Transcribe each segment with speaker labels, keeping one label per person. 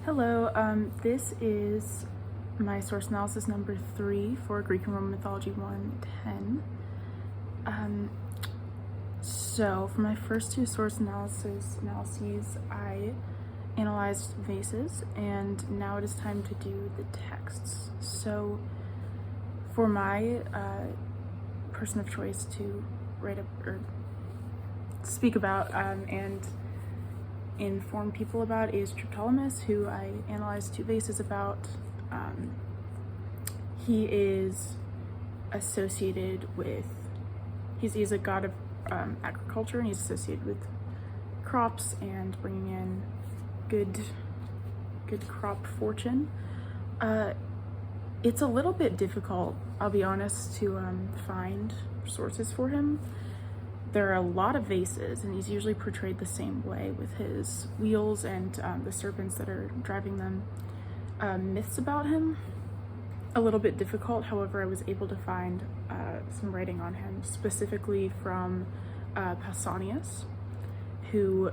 Speaker 1: Hello, this is my source analysis number 3 for Greek and Roman Mythology 110. So for my first two source analyses, I analyzed vases, and now it is time to do the texts. So for my person of choice to write up or speak about and inform people about is Triptolemus, who I analyzed two vases about. He is associated with, he's a god of agriculture, and he's associated with crops and bringing in good crop fortune. It's a little bit difficult, I'll be honest, to find sources for him. There are a lot of vases, and he's usually portrayed the same way with his wheels and the serpents that are driving them. Myths about him, a little bit difficult. However, I was able to find some writing on him, specifically from Pausanias, who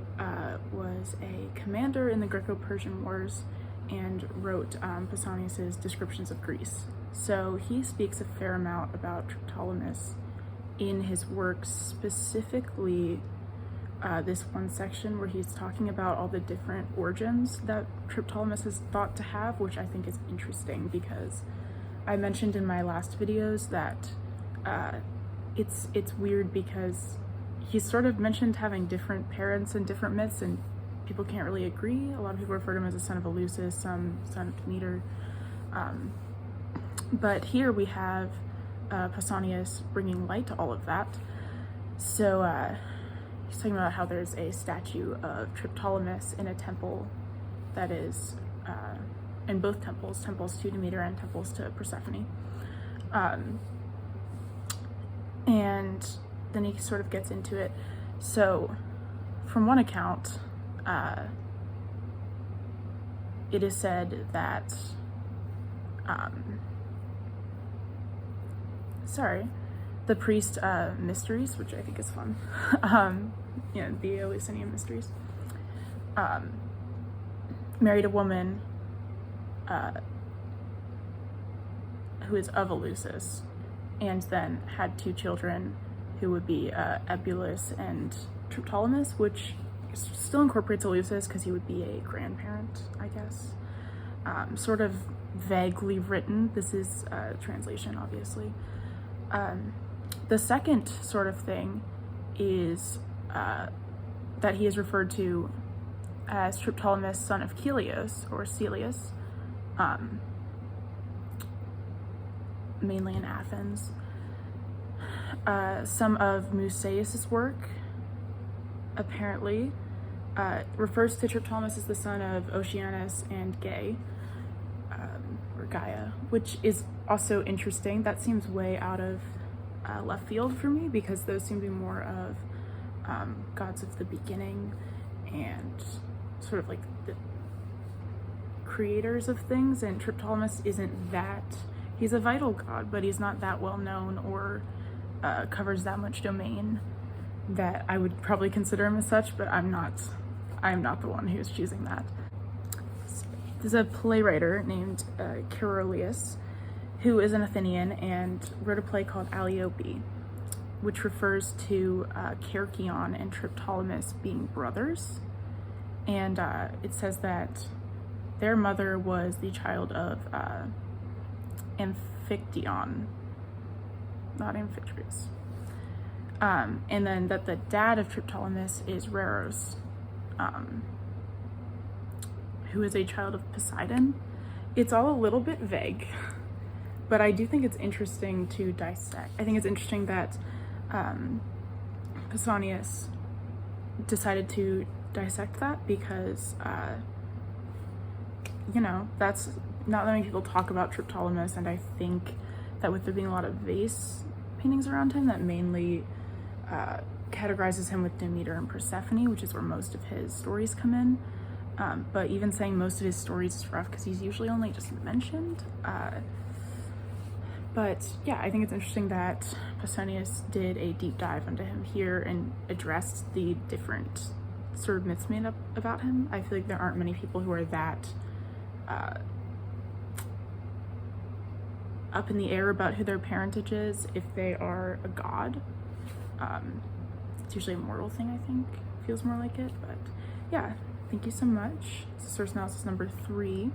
Speaker 1: was a commander in the Greco-Persian Wars and wrote Pausanias' descriptions of Greece. So he speaks a fair amount about Triptolemus in his works, specifically this one section where he's talking about all the different origins that Triptolemus is thought to have, which I think is interesting because I mentioned in my last videos that it's weird because he's sort of mentioned having different parents and different myths, and people can't really agree. A lot of people refer to him as a son of Eleusis, some son of Demeter. But here we have Pausanias bringing light to all of that. So he's talking about how there's a statue of Triptolemus in a temple that is in both temples to Demeter and temples to Persephone. And then he sort of gets into it. So from one account, it is said that the priest mysteries, which I think is fun, the Eleusinian mysteries, married a woman who is of Eleusis, and then had two children who would be Ebulis and Triptolemus, which still incorporates Eleusis because he would be a grandparent, I guess. Sort of vaguely written. This is a translation, obviously. The second sort of thing is that he is referred to as Triptolemus, son of Chelios, or Celius, mainly in Athens. Some of Musaeus' work apparently refers to Triptolemus as the son of Oceanus and Gaia, which is also interesting. That seems way out of left field for me, because those seem to be more of gods of the beginning and sort of like the creators of things, and Triptolemus isn't that. He's a vital god, but he's not that well known or covers that much domain that I would probably consider him as such, but I'm not the one who's choosing that. There's a playwright named Carolius, who is an Athenian and wrote a play called Alliope, which refers to Cercyon and Triptolemus being brothers. And it says that their mother was the child of Amphictyon, not Amphitryon. And then that the dad of Triptolemus is Reros, who is a child of Poseidon. It's all a little bit vague, but I do think it's interesting to dissect. I think it's interesting that Pausanias decided to dissect that because, that's not that many people talk about Triptolemus, and I think that with there being a lot of vase paintings around him, that mainly categorizes him with Demeter and Persephone, which is where most of his stories come in. But even saying most of his stories is rough because he's usually only just mentioned. But yeah, I think it's interesting that Pausanias did a deep dive into him here and addressed the different sort of myths made up about him. I feel like there aren't many people who are that up in the air about who their parentage is, if they are a god. It's usually a mortal thing, I think. Feels more like it, but yeah, thank you so much. This is source analysis number 3.